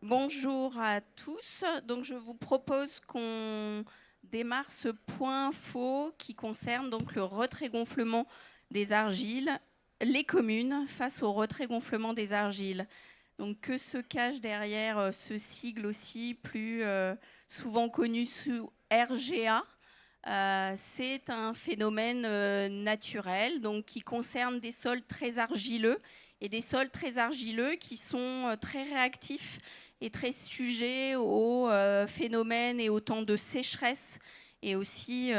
Bonjour à tous. Donc, je vous propose qu'on démarre ce point info qui concerne donc le retrait-gonflement des argiles, les communes face au retrait-gonflement des argiles. Donc, que se cache derrière ce sigle aussi plus souvent connu sous RGA? C'est un phénomène naturel donc, qui concerne des sols très argileux et des sols très argileux qui sont très réactifs et très sujets aux phénomènes et au temps de sécheresse et aussi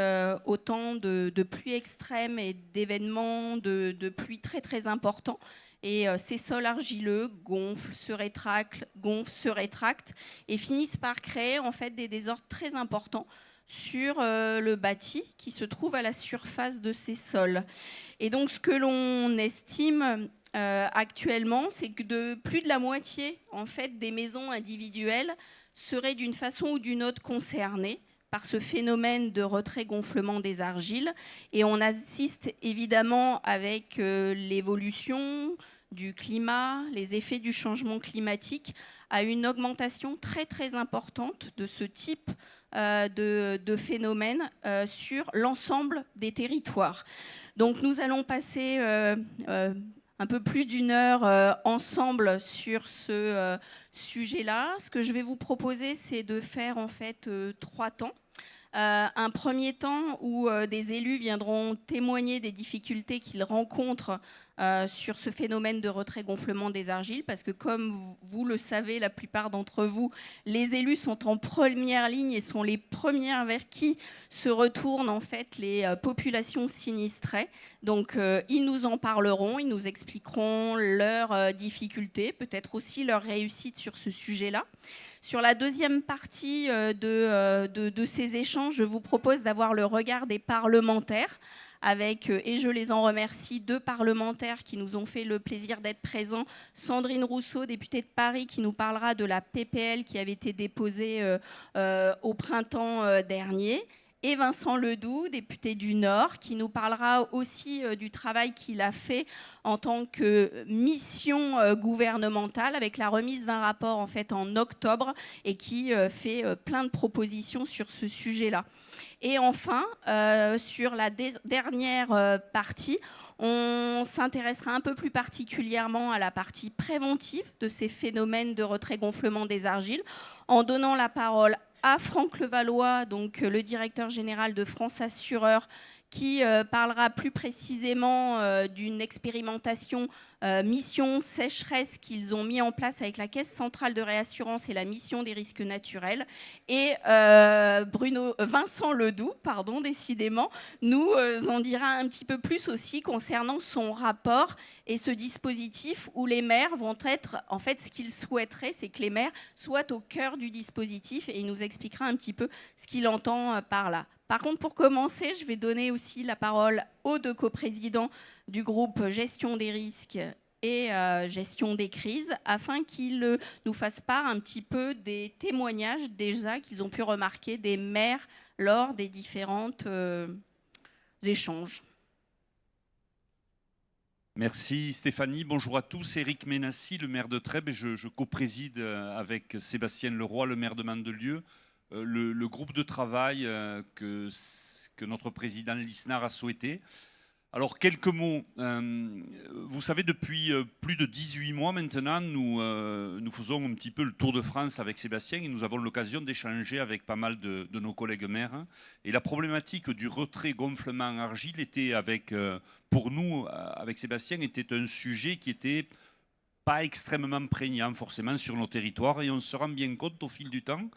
au temps de pluie extrême et d'événements de pluie très très importants. Et ces sols argileux gonflent, se rétractent et finissent par créer en fait des désordres très importants sur le bâti qui se trouve à la surface de ces sols. Et donc ce que l'on estime actuellement, c'est que plus de la moitié en fait, des maisons individuelles seraient d'une façon ou d'une autre concernées par ce phénomène de retrait-gonflement des argiles. Et on assiste évidemment avec l'évolution du climat, les effets du changement climatique, à une augmentation très très importante de ce type de phénomènes sur l'ensemble des territoires. Donc nous allons passer un peu plus d'une heure ensemble sur ce sujet-là. Ce que je vais vous proposer, c'est de faire en fait 3 temps. Un premier temps où des élus viendront témoigner des difficultés qu'ils rencontrent sur ce phénomène de retrait-gonflement des argiles, parce que comme vous le savez, la plupart d'entre vous, les élus sont en première ligne et sont les premières vers qui se retournent en fait les populations sinistrées. Donc ils nous en parleront, ils nous expliqueront leurs difficultés, peut-être aussi leurs réussites sur ce sujet-là. Sur la deuxième partie de ces échanges, je vous propose d'avoir le regard des parlementaires avec, et je les en remercie, 2 parlementaires qui nous ont fait le plaisir d'être présents. Sandrine Rousseau, députée de Paris, qui nous parlera de la PPL qui avait été déposée au printemps dernier. Et Vincent Ledoux, député du Nord, qui nous parlera aussi du travail qu'il a fait en tant que mission gouvernementale avec la remise d'un rapport en fait en octobre et qui fait plein de propositions sur ce sujet-là. Et enfin, sur la dernière partie, on s'intéressera un peu plus particulièrement à la partie préventive de ces phénomènes de retrait-gonflement des argiles en donnant la parole à Franck Levallois, donc le directeur général de France Assureurs, qui parlera plus précisément d'une expérimentation mission sécheresse qu'ils ont mis en place avec la Caisse centrale de réassurance et la mission des risques naturels. Et Vincent Ledoux, décidément, nous en dira un petit peu plus aussi concernant son rapport et ce dispositif où les maires vont être, en fait, ce qu'ils souhaiteraient, c'est que les maires soient au cœur du dispositif et il nous expliquera un petit peu ce qu'il entend par là. Par contre, pour commencer, je vais donner aussi la parole aux 2 coprésidents du groupe Gestion des risques et gestion des crises, afin qu'ils nous fassent part un petit peu des témoignages déjà qu'ils ont pu remarquer des maires lors des différents échanges. Merci Stéphanie, bonjour à tous. Éric Ménassi, le maire de Trèbes, et je co-préside avec Sébastien Leroy, le maire de Mandelieu, le groupe de travail que notre président Lisnard a souhaité. Alors quelques mots. Vous savez, depuis plus de 18 mois maintenant, nous faisons un petit peu le tour de France avec Sébastien et nous avons l'occasion d'échanger avec pas mal de nos collègues maires. Et la problématique du retrait-gonflement argile était pour nous, avec Sébastien, était un sujet qui était pas extrêmement prégnant forcément sur nos territoires et on se rend bien compte au fil du temps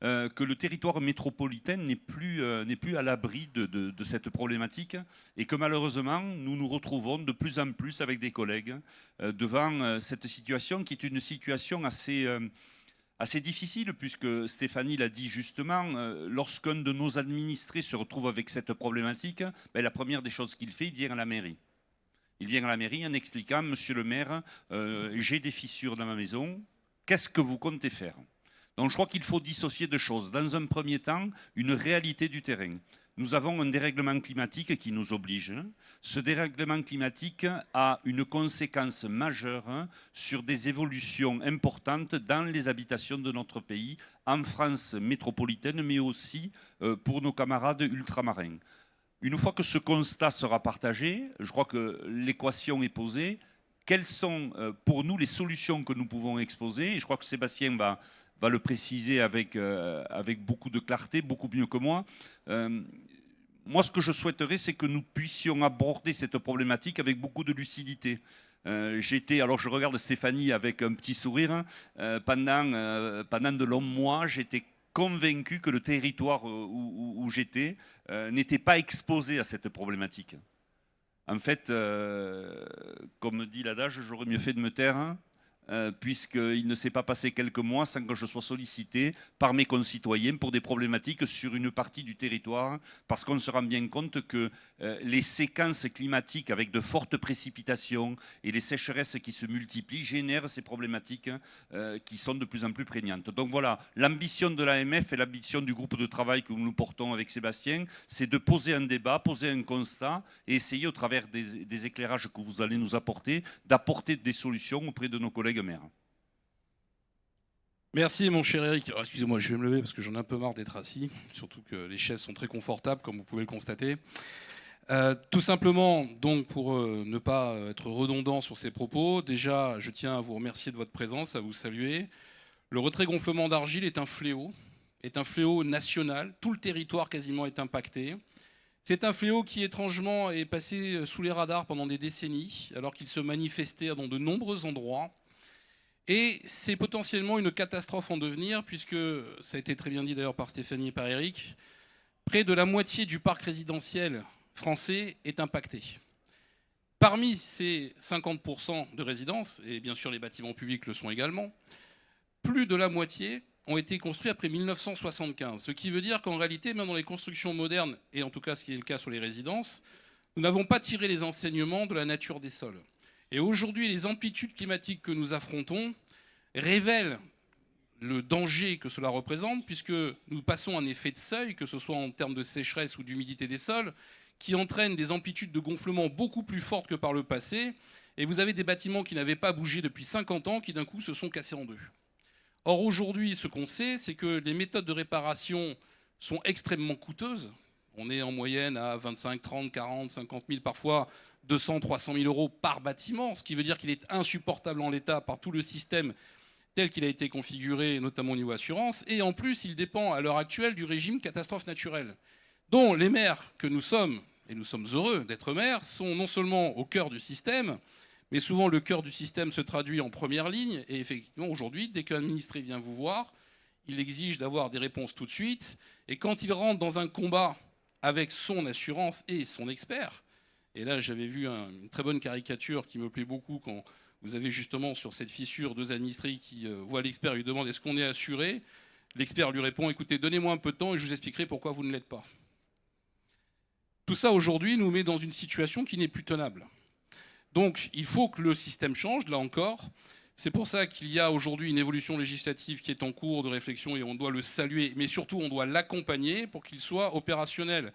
que le territoire métropolitain n'est plus à l'abri de cette problématique et que malheureusement, nous nous retrouvons de plus en plus avec des collègues devant cette situation qui est une situation assez difficile puisque Stéphanie l'a dit justement, lorsqu'un de nos administrés se retrouve avec cette problématique, la première des choses qu'il fait, il vient à la mairie. Il vient à la mairie en expliquant, monsieur le maire, j'ai des fissures dans ma maison, qu'est-ce que vous comptez faire ? Donc je crois qu'il faut dissocier 2 choses. Dans un premier temps, une réalité du terrain. nous avons un dérèglement climatique qui nous oblige. Ce dérèglement climatique a une conséquence majeure sur des évolutions importantes dans les habitations de notre pays, en France métropolitaine, mais aussi pour nos camarades ultramarins. Une fois que ce constat sera partagé, je crois que l'équation est posée. Quelles sont pour nous les solutions que nous pouvons exposer? Et je crois que Sébastien va le préciser avec beaucoup de clarté, beaucoup mieux que moi. Moi, ce que je souhaiterais, c'est que nous puissions aborder cette problématique avec beaucoup de lucidité. Alors je regarde Stéphanie avec un petit sourire, pendant de longs mois, j'étais convaincu que le territoire où j'étais n'était pas exposé à cette problématique. En fait, comme dit l'adage, j'aurais mieux fait de me taire, puisqu'il ne s'est pas passé quelques mois sans que je sois sollicité par mes concitoyens pour des problématiques sur une partie du territoire, parce qu'on se rend bien compte que les séquences climatiques avec de fortes précipitations et les sécheresses qui se multiplient génèrent ces problématiques qui sont de plus en plus prégnantes. Donc voilà, l'ambition de l'AMF et l'ambition du groupe de travail que nous portons avec Sébastien, c'est de poser un débat, poser un constat et essayer au travers des éclairages que vous allez nous apporter, d'apporter des solutions auprès de nos collègues maire. Merci mon cher Eric. Excusez-moi, je vais me lever parce que j'en ai un peu marre d'être assis, surtout que les chaises sont très confortables comme vous pouvez le constater. Tout simplement, donc pour ne pas être redondant sur ces propos, déjà je tiens à vous remercier de votre présence, à vous saluer. Le retrait-gonflement d'argile est un fléau national, tout le territoire quasiment est impacté. C'est un fléau qui étrangement est passé sous les radars pendant des décennies, alors qu'il se manifestait dans de nombreux endroits. Et c'est potentiellement une catastrophe en devenir, puisque, ça a été très bien dit d'ailleurs par Stéphanie et par Eric, près de la moitié du parc résidentiel français est impacté. Parmi ces 50% de résidences, et bien sûr les bâtiments publics le sont également, plus de la moitié ont été construits après 1975. Ce qui veut dire qu'en réalité, même dans les constructions modernes, et en tout cas ce qui est le cas sur les résidences, nous n'avons pas tiré les enseignements de la nature des sols. Et aujourd'hui, les amplitudes climatiques que nous affrontons révèlent le danger que cela représente, puisque nous passons un effet de seuil, que ce soit en termes de sécheresse ou d'humidité des sols, qui entraîne des amplitudes de gonflement beaucoup plus fortes que par le passé. Et vous avez des bâtiments qui n'avaient pas bougé depuis 50 ans, qui d'un coup se sont cassés en deux. Or aujourd'hui, ce qu'on sait, c'est que les méthodes de réparation sont extrêmement coûteuses. On est en moyenne à 25, 30, 40, 50 000, parfois 200, 300 000 euros par bâtiment, ce qui veut dire qu'il est insupportable en l'état par tout le système tel qu'il a été configuré, notamment au niveau assurance. Et en plus, il dépend à l'heure actuelle du régime catastrophe naturelle, dont les maires que nous sommes, et nous sommes heureux d'être maires, sont non seulement au cœur du système, mais souvent le cœur du système se traduit en première ligne. Et effectivement, aujourd'hui, dès qu'un administré vient vous voir, il exige d'avoir des réponses tout de suite. Et quand il rentre dans un combat avec son assurance et son expert, et là j'avais vu une très bonne caricature qui me plaît beaucoup quand vous avez justement sur cette fissure deux administrés qui voient l'expert et lui demandent est-ce qu'on est assuré. L'expert lui répond écoutez, donnez-moi un peu de temps et je vous expliquerai pourquoi vous ne l'êtes pas. Tout ça aujourd'hui nous met dans une situation qui n'est plus tenable. Donc il faut que le système change, là encore. C'est pour ça qu'il y a aujourd'hui une évolution législative qui est en cours de réflexion et on doit le saluer, mais surtout on doit l'accompagner pour qu'il soit opérationnel.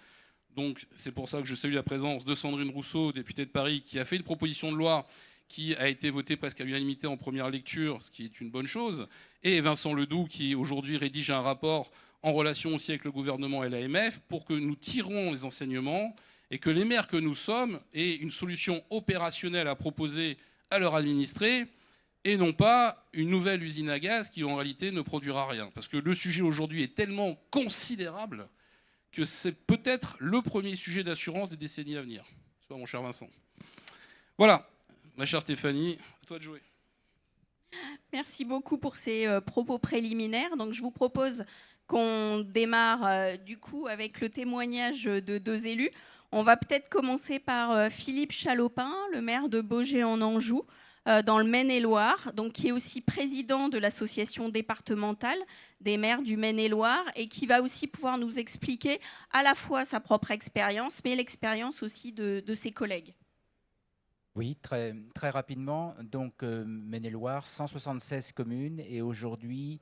Donc c'est pour ça que je salue la présence de Sandrine Rousseau, députée de Paris, qui a fait une proposition de loi qui a été votée presque à l'unanimité en première lecture, ce qui est une bonne chose, et Vincent Ledoux qui aujourd'hui rédige un rapport en relation aussi avec le gouvernement et l'AMF pour que nous tirons les enseignements et que les maires que nous sommes aient une solution opérationnelle à proposer à leurs administrés et non pas une nouvelle usine à gaz qui en réalité ne produira rien. Parce que le sujet aujourd'hui est tellement considérable que c'est peut-être le premier sujet d'assurance des décennies à venir. C'est pas mon cher Vincent. Voilà, ma chère Stéphanie, à toi de jouer. Merci beaucoup pour ces propos préliminaires. Donc je vous propose qu'on démarre du coup avec le témoignage de deux élus. On va peut-être commencer par Philippe Chalopin, le maire de Baugé en Anjou, dans le Maine-et-Loire, donc qui est aussi président de l'association départementale des maires du Maine-et-Loire et qui va aussi pouvoir nous expliquer à la fois sa propre expérience, mais l'expérience aussi de ses collègues. Oui, très, très rapidement. Donc, Maine-et-Loire, 176 communes et aujourd'hui,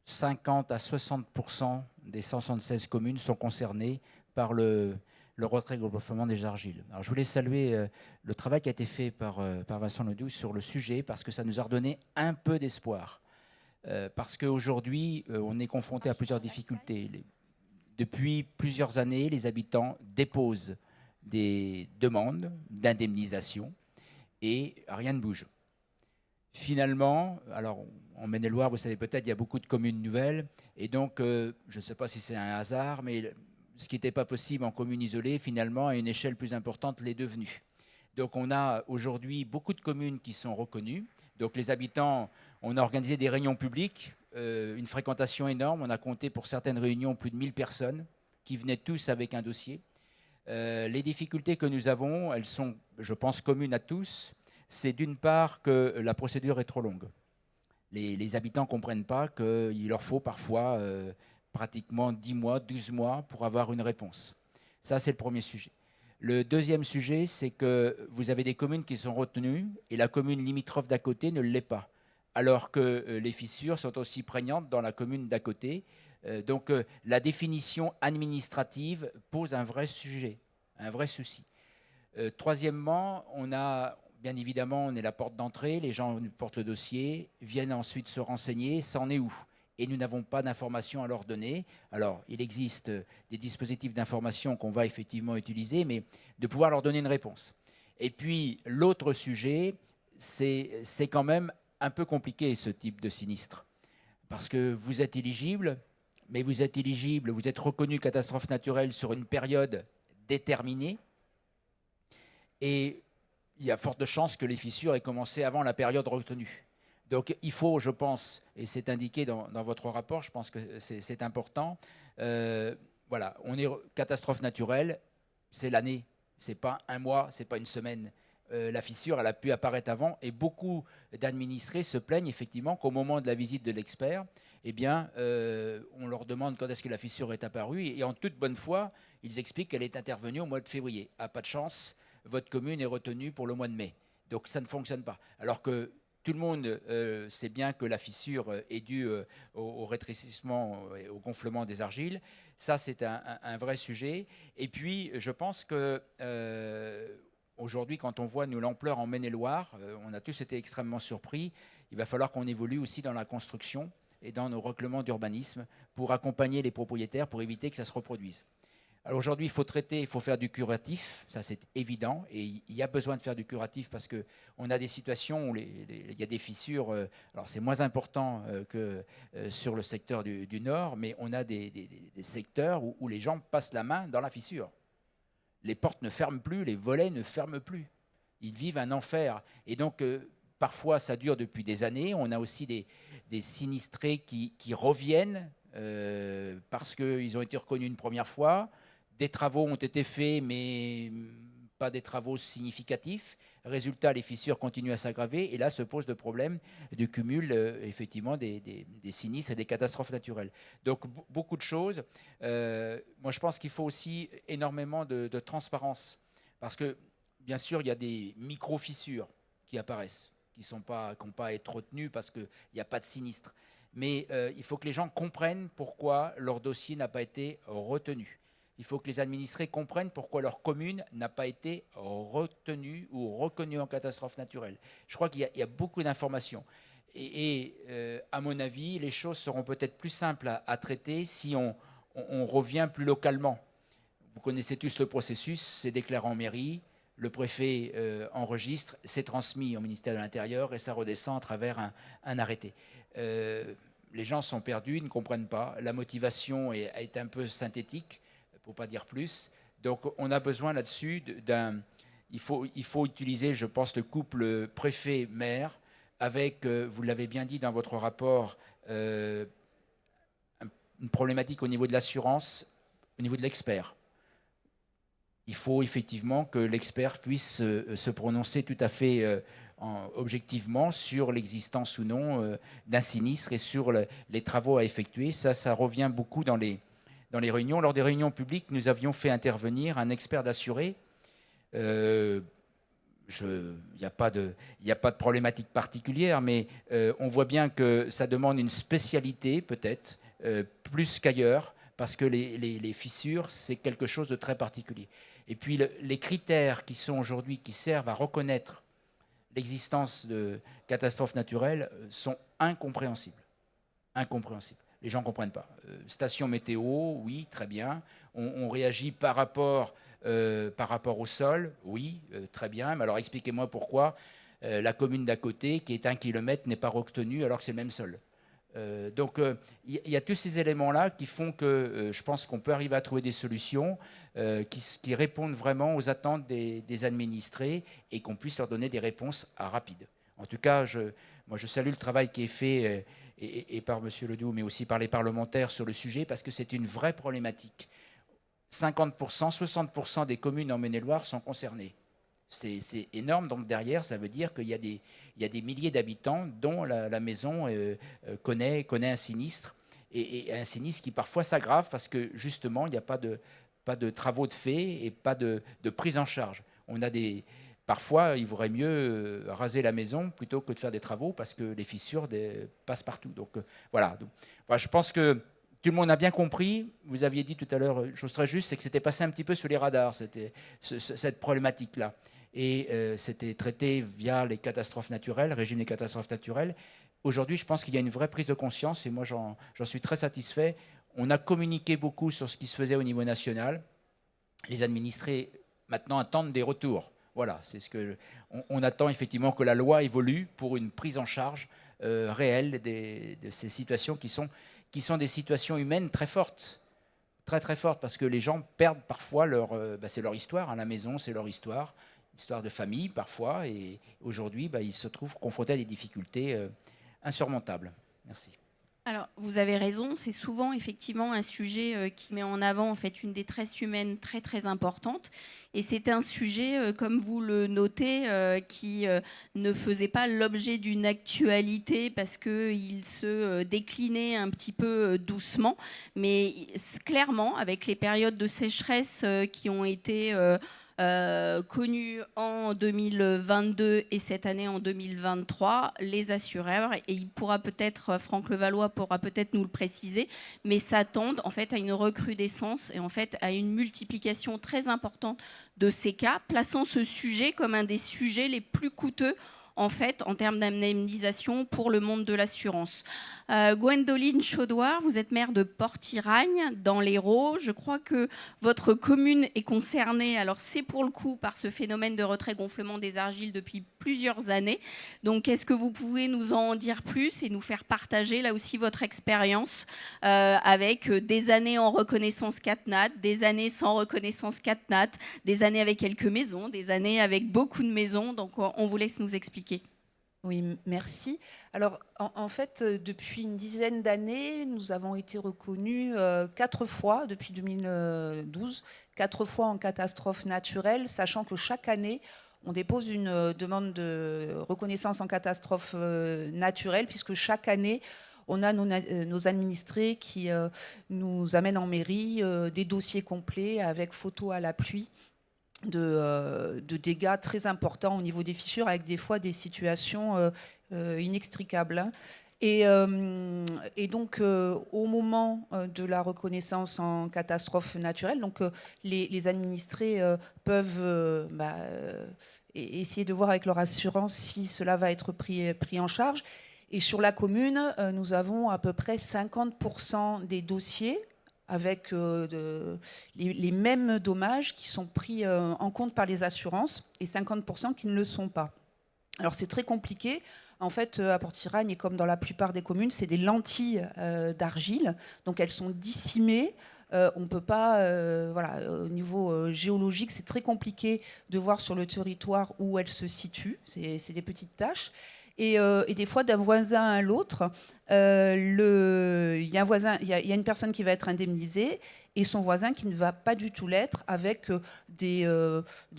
50 à 60% des 176 communes sont concernées par le retrait-gonflement des argiles. Alors, je voulais saluer le travail qui a été fait par Vincent Ledoux sur le sujet, parce que ça nous a redonné un peu d'espoir. Parce qu'aujourd'hui, on est confronté à plusieurs difficultés. Depuis plusieurs années, les habitants déposent des demandes d'indemnisation et rien ne bouge. Finalement, alors en Maine-et-Loire, vous savez peut-être, il y a beaucoup de communes nouvelles, et donc je ne sais pas si c'est un hasard, mais ce qui n'était pas possible en commune isolée, finalement, à une échelle plus importante, l'est devenu. Donc on a aujourd'hui beaucoup de communes qui sont reconnues. Donc les habitants, on a organisé des réunions publiques, une fréquentation énorme. On a compté pour certaines réunions plus de 1000 personnes qui venaient tous avec un dossier. Les difficultés que nous avons, elles sont, je pense, communes à tous. C'est d'une part que la procédure est trop longue. Les habitants ne comprennent pas qu'il leur faut parfois pratiquement 10 mois, 12 mois pour avoir une réponse. Ça, c'est le premier sujet. Le deuxième sujet, c'est que vous avez des communes qui sont retenues et la commune limitrophe d'à côté ne l'est pas, alors que les fissures sont aussi prégnantes dans la commune d'à côté. Donc la définition administrative pose un vrai sujet, un vrai souci. Troisièmement, bien évidemment, on est la porte d'entrée, les gens portent le dossier, viennent ensuite se renseigner, ça en est où ? Et nous n'avons pas d'informations à leur donner. Alors, il existe des dispositifs d'information qu'on va effectivement utiliser, mais de pouvoir leur donner une réponse. Et puis, l'autre sujet, c'est quand même un peu compliqué, ce type de sinistre. Parce que vous êtes éligible, mais vous êtes éligible, vous êtes reconnu catastrophe naturelle sur une période déterminée. Et il y a forte chance que les fissures aient commencé avant la période retenue. Donc il faut, je pense, et c'est indiqué dans votre rapport, je pense que c'est important, voilà, on est catastrophe naturelle, c'est l'année, c'est pas un mois, c'est pas une semaine. La fissure, elle a pu apparaître avant, et beaucoup d'administrés se plaignent effectivement qu'au moment de la visite de l'expert, eh bien, on leur demande quand est-ce que la fissure est apparue, et en toute bonne foi, ils expliquent qu'elle est intervenue au mois de février. Ah, pas de chance, votre commune est retenue pour le mois de mai. Donc ça ne fonctionne pas. Alors que tout le monde sait bien que la fissure est due au rétrécissement et au gonflement des argiles. Ça, c'est un vrai sujet. Et puis, je pense que aujourd'hui, quand on voit nous l'ampleur en Maine-et-Loire, on a tous été extrêmement surpris. Il va falloir qu'on évolue aussi dans la construction et dans nos règlements d'urbanisme pour accompagner les propriétaires, pour éviter que ça se reproduise. Alors aujourd'hui, il faut traiter, il faut faire du curatif, ça c'est évident, et il y a besoin de faire du curatif parce qu'on a des situations où il y a des fissures, alors c'est moins important que sur le secteur du Nord, mais on a des secteurs où les gens passent la main dans la fissure. Les portes ne ferment plus, les volets ne ferment plus. Ils vivent un enfer. Et donc, parfois, ça dure depuis des années. On a aussi des sinistrés qui reviennent parce qu'ils ont été reconnus une première fois. Des travaux ont été faits, mais pas des travaux significatifs. Résultat, les fissures continuent à s'aggraver. Et là, se pose le problème du cumul, effectivement, des sinistres et des catastrophes naturelles. Donc, beaucoup de choses. Moi, je pense qu'il faut aussi énormément de transparence. Parce que, bien sûr, il y a des micro-fissures qui apparaissent, qui n'ont pas à être retenues parce qu'il n'y a pas de sinistre. Mais il faut que les gens comprennent pourquoi leur dossier n'a pas été retenu. Il faut que les administrés comprennent pourquoi leur commune n'a pas été retenue ou reconnue en catastrophe naturelle. Je crois qu'il y a beaucoup d'informations. Et à mon avis, les choses seront peut-être plus simples à traiter si on revient plus localement. Vous connaissez tous le processus, c'est déclaré en mairie, le préfet enregistre, c'est transmis au ministère de l'Intérieur et ça redescend à travers un arrêté. Les gens sont perdus, ils ne comprennent pas. La motivation est un peu synthétique, pour ne pas dire plus. Donc on a besoin là-dessus il faut utiliser, je pense, le couple préfet-maire avec, vous l'avez bien dit dans votre rapport, une problématique au niveau de l'assurance, au niveau de l'expert. Il faut effectivement que l'expert puisse se prononcer tout à fait objectivement sur l'existence ou non d'un sinistre et sur les travaux à effectuer. Ça revient beaucoup dans les réunions. Lors des réunions publiques, nous avions fait intervenir un expert d'assuré. Il n'y a pas de problématique particulière, mais on voit bien que ça demande une spécialité peut-être, plus qu'ailleurs, parce que les fissures, c'est quelque chose de très particulier. Et puis les critères qui sont aujourd'hui, qui servent à reconnaître l'existence de catastrophes naturelles sont incompréhensibles. Incompréhensibles. Les gens ne comprennent pas. Station météo, oui, très bien. On réagit par rapport au sol, oui, très bien. Mais alors expliquez-moi pourquoi la commune d'à côté, qui est 1 kilomètre, n'est pas retenue alors que c'est le même sol. Donc il y a tous ces éléments-là qui font que je pense qu'on peut arriver à trouver des solutions qui répondent vraiment aux attentes des administrés et qu'on puisse leur donner des réponses rapides. En tout cas, moi je salue le travail qui est fait et par M. Ledoux, mais aussi par les parlementaires sur le sujet, parce que c'est une vraie problématique. 50%, 60% des communes en Maine-et-Loire sont concernées. C'est énorme, donc derrière, ça veut dire qu'il y a des milliers d'habitants dont la maison connaît un sinistre, et un sinistre qui parfois s'aggrave parce que justement, il n'y a pas de travaux de fait et pas de prise en charge. Parfois, il vaudrait mieux raser la maison plutôt que de faire des travaux parce que les fissures passent partout. Donc voilà. Je pense que tout le monde a bien compris. Vous aviez dit tout à l'heure, chose très juste, c'est que c'était passé un petit peu sous les radars, cette problématique-là. Et c'était traité via les catastrophes naturelles, régime des catastrophes naturelles. Aujourd'hui, je pense qu'il y a une vraie prise de conscience et moi, j'en suis très satisfait. On a communiqué beaucoup sur ce qui se faisait au niveau national. Les administrés, maintenant, attendent des retours. Voilà, c'est ce que on attend effectivement que la loi évolue pour une prise en charge réelle de ces situations qui sont des situations humaines très fortes. Très, très fortes, parce que les gens perdent parfois c'est leur histoire. À la maison, c'est leur histoire de famille parfois, et aujourd'hui, ils se trouvent confrontés à des difficultés insurmontables. Merci. Alors, vous avez raison, c'est souvent effectivement un sujet qui met en avant en fait une détresse humaine très très importante, et c'est un sujet, comme vous le notez, qui ne faisait pas l'objet d'une actualité parce qu'il se déclinait un petit peu doucement, mais clairement, avec les périodes de sécheresse qui ont été connu en 2022 et cette année en 2023, les assureurs, et il pourra peut-être, Franck Levallois pourra peut-être nous le préciser, mais s'attendent en fait à une recrudescence et en fait à une multiplication très importante de ces cas, plaçant ce sujet comme un des sujets les plus coûteux en fait, en termes d'indemnisation pour le monde de l'assurance. Gwendoline Chaudoir, vous êtes maire de Port-Iragne, dans l'Hérault. Je crois que votre commune est concernée, alors c'est pour le coup par ce phénomène de retrait-gonflement des argiles depuis plusieurs années. Donc, est-ce que vous pouvez nous en dire plus et nous faire partager là aussi votre expérience avec des années en reconnaissance CatNat, des années sans reconnaissance CatNat, des années avec quelques maisons, des années avec beaucoup de maisons. Donc, on vous laisse nous expliquer. Oui, merci. Alors, en fait, depuis une dizaine d'années, nous avons été reconnus 4 fois, depuis 2012, 4 fois en catastrophe naturelle, sachant que chaque année, on dépose une demande de reconnaissance en catastrophe naturelle, puisque chaque année, on a nos administrés qui nous amènent en mairie des dossiers complets avec photos à l'appui de dégâts très importants au niveau des fissures, avec des fois des situations inextricables. Et donc, au moment de la reconnaissance en catastrophe naturelle, donc, les administrés peuvent essayer de voir avec leur assurance si cela va être pris en charge. Et sur la commune, nous avons à peu près 50% des dossiers avec les mêmes dommages qui sont pris en compte par les assurances et 50% qui ne le sont pas. Alors c'est très compliqué. En fait, à Port-Iragne, et comme dans la plupart des communes, c'est des lentilles d'argile. Donc elles sont dissimées. On ne peut pas, au niveau géologique, c'est très compliqué de voir sur le territoire où elles se situent. C'est des petites taches. Et des fois, d'un voisin à l'autre, il y a une personne qui va être indemnisée et son voisin qui ne va pas du tout l'être, avec des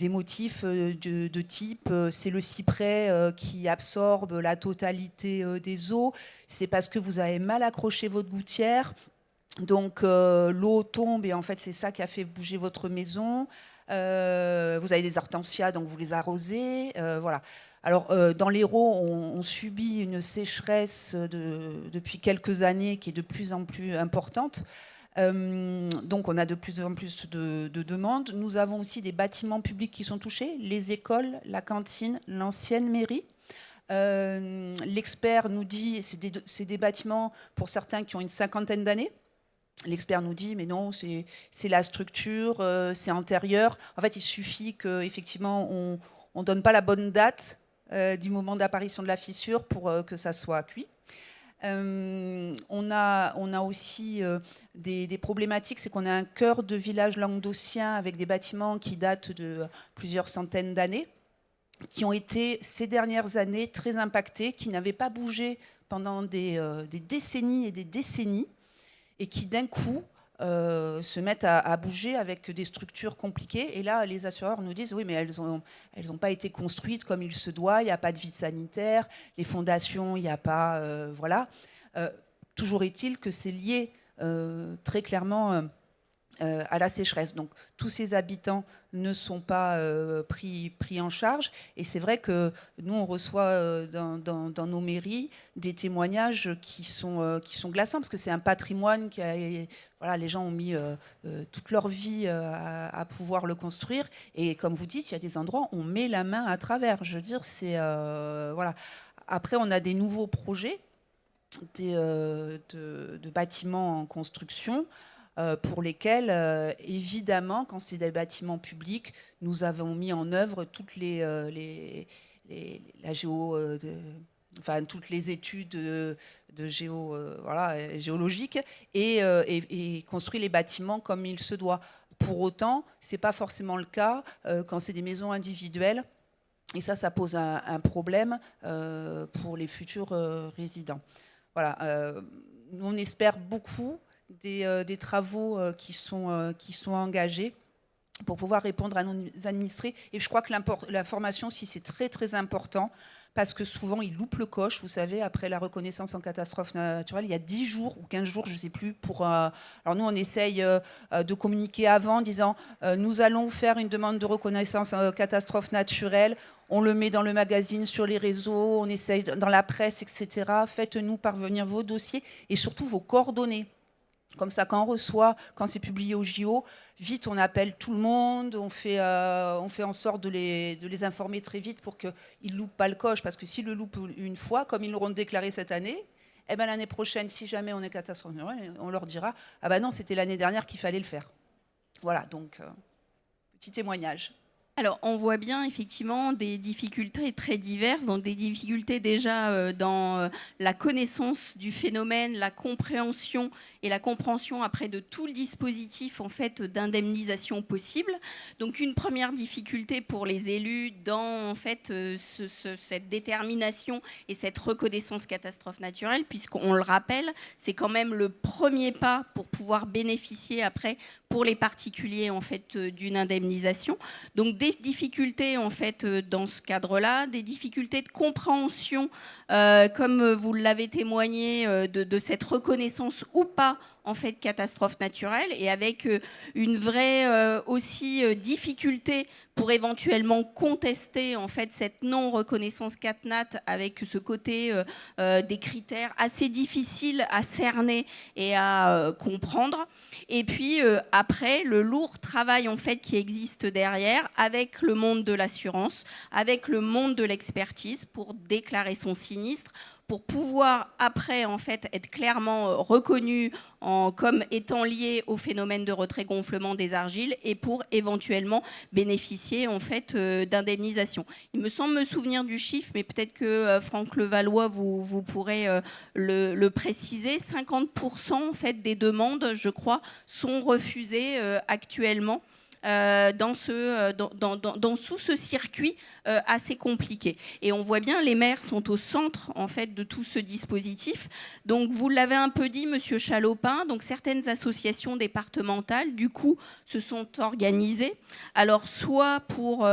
motifs de type c'est le cyprès qui absorbe la totalité des eaux, c'est parce que vous avez mal accroché votre gouttière, donc l'eau tombe et en fait c'est ça qui a fait bouger votre maison. Vous avez des hortensias, donc vous les arrosez, voilà. Alors, dans l'Hérault, on subit une sécheresse depuis quelques années qui est de plus en plus importante. Donc on a de plus en plus de demandes. Nous avons aussi des bâtiments publics qui sont touchés, les écoles, la cantine, l'ancienne mairie. L'expert nous dit, c'est des bâtiments pour certains qui ont une 50aine d'années. L'expert nous dit, mais non, c'est la structure, c'est antérieur. En fait, il suffit qu'effectivement, on ne donne pas la bonne date du moment d'apparition de la fissure pour que ça soit cuit. On a aussi des problématiques, c'est qu'on a un cœur de village languedocien avec des bâtiments qui datent de plusieurs centaines d'années, qui ont été ces dernières années très impactés, qui n'avaient pas bougé pendant des décennies et des décennies, et qui d'un coup se mettent à bouger avec des structures compliquées. Et là, les assureurs nous disent, oui, mais elles ont pas été construites comme il se doit, il n'y a pas de vide sanitaire, les fondations, il n'y a pas... voilà. Toujours est-il que c'est lié très clairement à la sécheresse. Donc tous ces habitants ne sont pas pris en charge. Et c'est vrai que nous, on reçoit dans nos mairies des témoignages qui sont glaçants, parce que c'est un patrimoine voilà, les gens ont mis toute leur vie à pouvoir le construire. Et comme vous dites, il y a des endroits où on met la main à travers. Je veux dire, c'est... voilà. Après, on a des nouveaux projets de bâtiments en construction, pour lesquels, évidemment, quand c'est des bâtiments publics, nous avons mis en œuvre toutes toutes les études géologiques et construit les bâtiments comme il se doit. Pour autant, ce n'est pas forcément le cas quand c'est des maisons individuelles. Et ça pose un problème pour les futurs résidents. Voilà, nous, on espère beaucoup des travaux qui sont engagés pour pouvoir répondre à nos administrés. Et je crois que la formation aussi, c'est très très important, parce que souvent ils loupent le coche. Vous savez, après la reconnaissance en catastrophe naturelle, il y a 10 jours ou 15 jours, je ne sais plus. Alors nous, on essaye de communiquer avant, en disant nous allons faire une demande de reconnaissance en catastrophe naturelle. On le met dans le magazine, sur les réseaux, on essaye dans la presse, etc. Faites-nous parvenir vos dossiers et surtout vos coordonnées. Comme ça, quand on reçoit, quand c'est publié au JO, vite, on appelle tout le monde, on fait en sorte de les informer très vite pour qu'ils ne loupent pas le coche. Parce que s'ils le loupent une fois, comme ils l'auront déclaré cette année, eh ben, l'année prochaine, si jamais on est catastrophe, on leur dira « Ah ben non, c'était l'année dernière qu'il fallait le faire ». Voilà, donc, petit témoignage. Alors, on voit bien effectivement des difficultés très diverses, donc des difficultés déjà dans la connaissance du phénomène, la compréhension et la compréhension après de tout le dispositif en fait d'indemnisation possible. Donc, une première difficulté pour les élus dans en fait cette détermination et cette reconnaissance catastrophe naturelle, puisqu'on le rappelle, c'est quand même le premier pas pour pouvoir bénéficier après pour les particuliers en fait d'une indemnisation. Donc des difficultés en fait dans ce cadre-là, des difficultés de compréhension, comme vous l'avez témoigné, de cette reconnaissance ou pas en fait catastrophe naturelle, et avec une vraie aussi difficulté pour éventuellement contester en fait cette non-reconnaissance CatNat, avec ce côté des critères assez difficiles à cerner et à comprendre. Et puis après, le lourd travail en fait qui existe derrière avec le monde de l'assurance, avec le monde de l'expertise pour déclarer son sinistre, pour pouvoir après en fait être clairement reconnu comme étant lié au phénomène de retrait-gonflement des argiles, et pour éventuellement bénéficier en fait d'indemnisation. Il me semble me souvenir du chiffre, mais peut-être que Franck Levallois vous pourrez le préciser. 50% en fait des demandes, je crois, sont refusées actuellement. Dans sous ce circuit assez compliqué. Et on voit bien, les maires sont au centre en fait de tout ce dispositif. Donc vous l'avez un peu dit, Monsieur Chalopin, donc certaines associations départementales du coup se sont organisées. Alors soit pour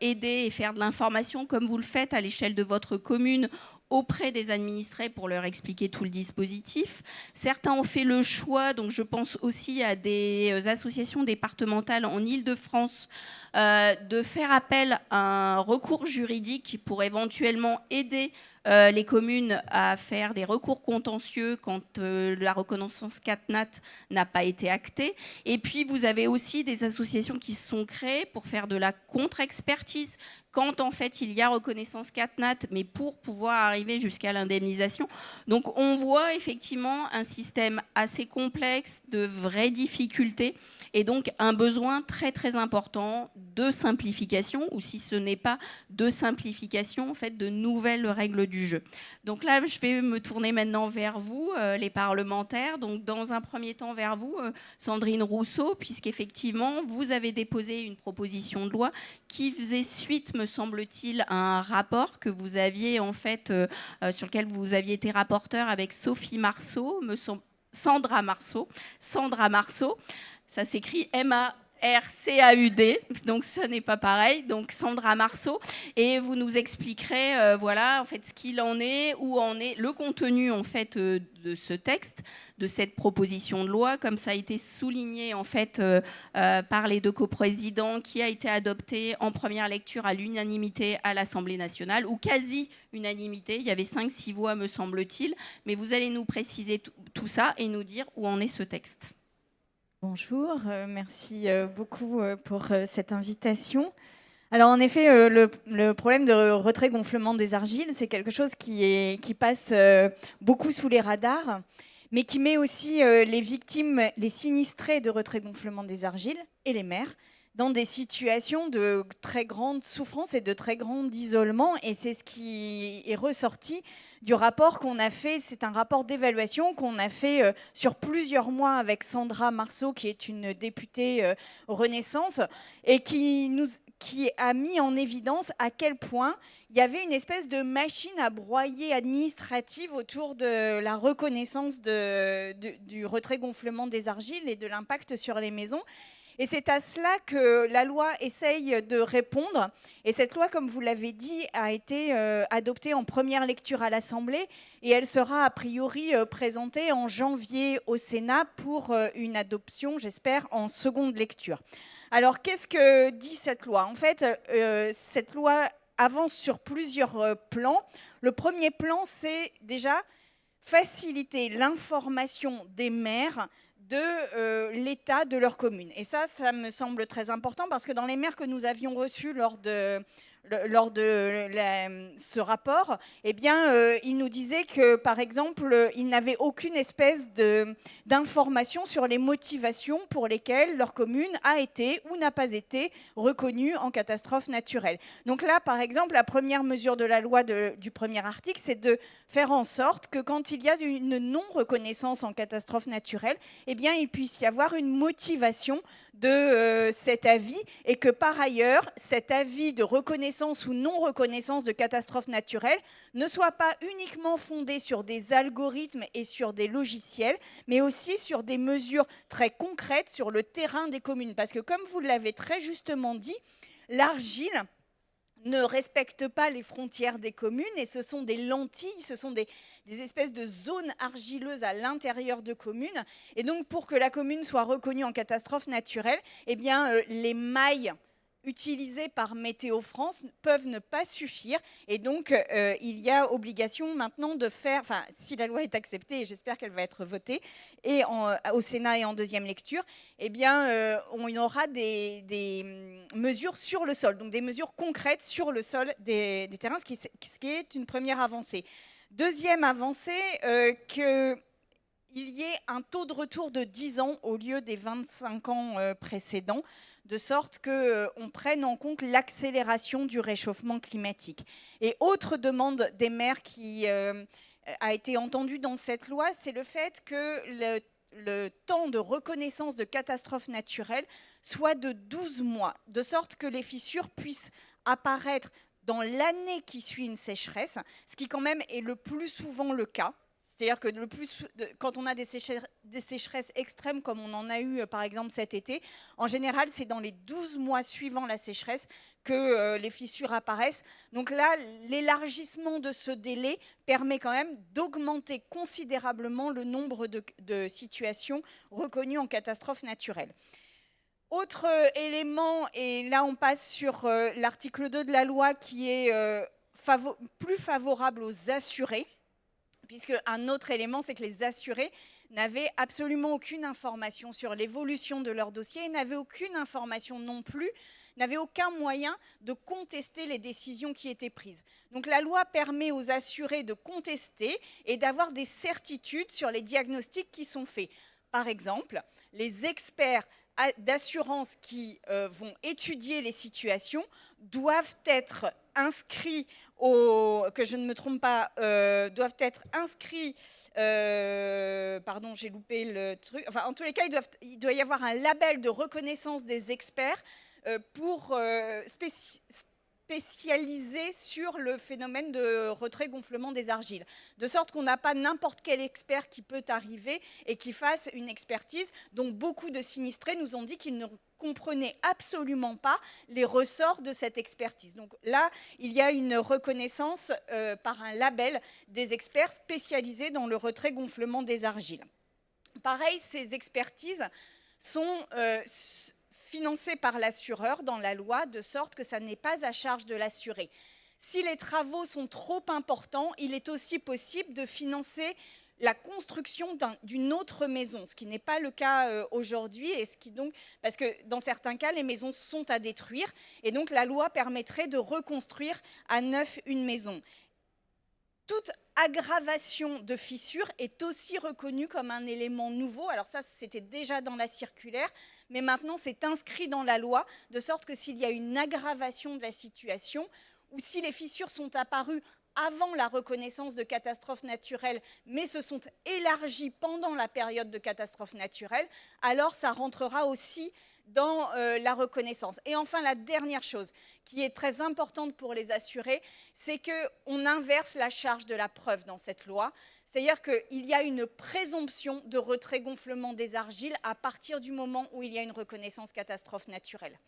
aider et faire de l'information comme vous le faites à l'échelle de votre commune auprès des administrés pour leur expliquer tout le dispositif. Certains ont fait le choix, donc je pense aussi à des associations départementales en Île-de-France, de faire appel à un recours juridique pour éventuellement aider les communes à faire des recours contentieux quand la reconnaissance CatNat n'a pas été actée. Et puis, vous avez aussi des associations qui se sont créées pour faire de la contre-expertise quand en fait il y a reconnaissance CatNat, mais pour pouvoir arriver jusqu'à l'indemnisation. Donc on voit effectivement un système assez complexe, de vraies difficultés, et donc un besoin très très important de simplification, ou si ce n'est pas de simplification, en fait, de nouvelles règles du jeu. Donc là, je vais me tourner maintenant vers vous, les parlementaires. Donc dans un premier temps vers vous, Sandrine Rousseau, puisqu'effectivement, vous avez déposé une proposition de loi qui faisait suite, me semble-t-il, à un rapport que vous aviez, en fait, sur lequel vous aviez été rapporteur avec Sophie Marceau, Sandra Marceau, ça s'écrit MARCAUD, donc ce n'est pas pareil, donc Sandra Marceau, et vous nous expliquerez voilà en fait ce qu'il en est, où en est le contenu en fait de ce texte, de cette proposition de loi, comme ça a été souligné en fait par les deux coprésidents, qui a été adopté en première lecture à l'unanimité à l'Assemblée nationale, ou quasi unanimité, il y avait 5-6 voix me semble-t-il, mais vous allez nous préciser tout ça et nous dire où en est ce texte. Bonjour, merci beaucoup pour cette invitation. Alors en effet, le problème de retrait-gonflement des argiles, c'est quelque chose qui passe beaucoup sous les radars, mais qui met aussi les victimes, les sinistrés de retrait-gonflement des argiles et les maires dans des situations de très grande souffrance et de très grand isolement. Et c'est ce qui est ressorti du rapport qu'on a fait. C'est un rapport d'évaluation qu'on a fait sur plusieurs mois avec Sandra Marceau, qui est une députée Renaissance, et qui a mis en évidence à quel point il y avait une espèce de machine à broyer administrative autour de la reconnaissance du retrait-gonflement des argiles et de l'impact sur les maisons. Et c'est à cela que la loi essaye de répondre. Et cette loi, comme vous l'avez dit, a été adoptée en première lecture à l'Assemblée, et elle sera a priori présentée en janvier au Sénat pour une adoption, j'espère, en seconde lecture. Alors, qu'est-ce que dit cette loi ? En fait, cette loi avance sur plusieurs plans. Le premier plan, c'est déjà faciliter l'information des maires de l'état de leur commune. Et ça me semble très important, parce que dans les maires que nous avions reçus lors de ce rapport, eh bien, ils nous disaient que, par exemple, ils n'avaient aucune espèce d'information sur les motivations pour lesquelles leur commune a été ou n'a pas été reconnue en catastrophe naturelle. Donc là, par exemple, la première mesure de la loi du premier article, c'est de faire en sorte que quand il y a une non-reconnaissance en catastrophe naturelle, eh bien, il puisse y avoir une motivation de cet avis, et que par ailleurs, cet avis de reconnaissance ou non-reconnaissance de catastrophe naturelle ne soit pas uniquement fondé sur des algorithmes et sur des logiciels, mais aussi sur des mesures très concrètes sur le terrain des communes. Parce que, comme vous l'avez très justement dit, l'argile ne respectent pas les frontières des communes, et ce sont des lentilles, ce sont des espèces de zones argileuses à l'intérieur de communes. Et donc, pour que la commune soit reconnue en catastrophe naturelle, eh bien, les mailles utilisées par Météo France peuvent ne pas suffire, et donc il y a obligation maintenant de faire, enfin, si la loi est acceptée, et j'espère qu'elle va être votée et au Sénat et en deuxième lecture, eh bien on y aura des mesures sur le sol, donc des mesures concrètes sur le sol des terrains, ce qui est une première avancée. Deuxième avancée, qu'il y ait un taux de retour de 10 ans au lieu des 25 ans précédents, de sorte qu'on prenne en compte l'accélération du réchauffement climatique. Et autre demande des maires qui a été entendue dans cette loi, c'est le fait que le temps de reconnaissance de catastrophes naturelles soit de 12 mois, de sorte que les fissures puissent apparaître dans l'année qui suit une sécheresse, ce qui quand même est le plus souvent le cas. C'est-à-dire que quand on a des sécheresses extrêmes, comme on en a eu par exemple cet été, en général, c'est dans les 12 mois suivant la sécheresse que les fissures apparaissent. Donc là, l'élargissement de ce délai permet quand même d'augmenter considérablement le nombre de situations reconnues en catastrophe naturelle. Autre élément, et là on passe sur l'article 2 de la loi, qui est plus favorable aux assurés, puisque un autre élément, c'est que les assurés n'avaient absolument aucune information sur l'évolution de leur dossier et n'avaient aucune information non plus, n'avaient aucun moyen de contester les décisions qui étaient prises. Donc la loi permet aux assurés de contester et d'avoir des certitudes sur les diagnostics qui sont faits. Par exemple, les experts d'assurance qui vont étudier les situations doivent être inscrits que je ne me trompe pas, doivent être inscrits, pardon, j'ai loupé le truc, enfin en tous les cas, il doit y avoir un label de reconnaissance des experts pour spécialisé sur le phénomène de retrait-gonflement des argiles. De sorte qu'on n'a pas n'importe quel expert qui peut arriver et qui fasse une expertise dont beaucoup de sinistrés nous ont dit qu'ils ne comprenaient absolument pas les ressorts de cette expertise. Donc là, il y a une reconnaissance par un label des experts spécialisés dans le retrait-gonflement des argiles. Pareil, ces expertises sont financées par l'assureur dans la loi, de sorte que ça n'est pas à charge de l'assuré. Si les travaux sont trop importants, il est aussi possible de financer la construction d'une autre maison, ce qui n'est pas le cas aujourd'hui, parce que dans certains cas, les maisons sont à détruire, et donc la loi permettrait de reconstruire à neuf une maison. Toute aggravation de fissures est aussi reconnue comme un élément nouveau. Alors ça, c'était déjà dans la circulaire, mais maintenant c'est inscrit dans la loi, de sorte que s'il y a une aggravation de la situation, ou si les fissures sont apparues avant la reconnaissance de catastrophes naturelles, mais se sont élargies pendant la période de catastrophe naturelle, alors ça rentrera aussi dans la reconnaissance. Et enfin, la dernière chose qui est très importante pour les assurés, c'est qu'on inverse la charge de la preuve dans cette loi. C'est-à-dire qu'il y a une présomption de retrait-gonflement des argiles à partir du moment où il y a une reconnaissance catastrophe naturelle.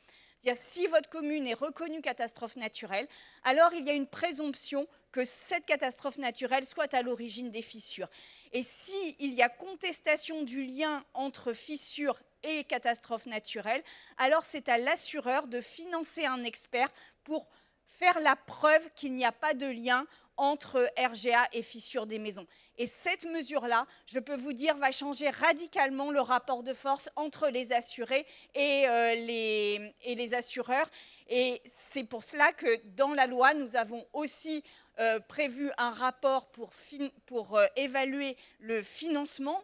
C'est-à-dire si votre commune est reconnue catastrophe naturelle, alors il y a une présomption que cette catastrophe naturelle soit à l'origine des fissures. Et s'il y a contestation du lien entre fissures et catastrophe naturelle, alors c'est à l'assureur de financer un expert pour faire la preuve qu'il n'y a pas de lien entre RGA et fissures des maisons. Et cette mesure-là, je peux vous dire, va changer radicalement le rapport de force entre les assurés et les assureurs. Et c'est pour cela que dans la loi, nous avons aussi prévu un rapport pour évaluer le financement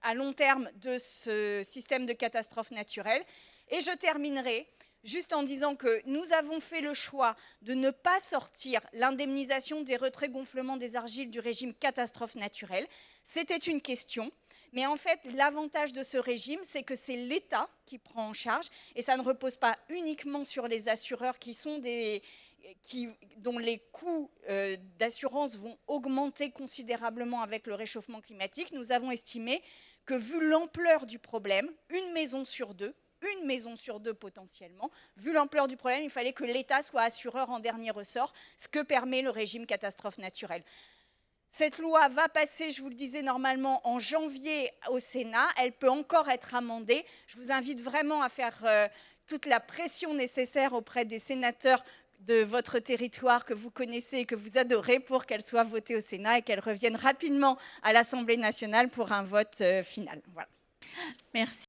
à long terme de ce système de catastrophe naturelle. Et je terminerai juste en disant que nous avons fait le choix de ne pas sortir l'indemnisation des retraits-gonflements des argiles du régime catastrophe naturelle. C'était une question, mais en fait, l'avantage de ce régime, c'est que c'est l'État qui prend en charge, et ça ne repose pas uniquement sur les assureurs dont les coûts d'assurance vont augmenter considérablement avec le réchauffement climatique. Nous avons estimé que, vu l'ampleur du problème, une maison sur deux potentiellement, vu l'ampleur du problème, il fallait que l'État soit assureur en dernier ressort, ce que permet le régime catastrophe naturelle. Cette loi va passer, je vous le disais, normalement en janvier au Sénat. Elle peut encore être amendée. Je vous invite vraiment à faire toute la pression nécessaire auprès des sénateurs de votre territoire que vous connaissez et que vous adorez pour qu'elle soit votée au Sénat et qu'elle revienne rapidement à l'Assemblée nationale pour un vote final. Voilà. Merci.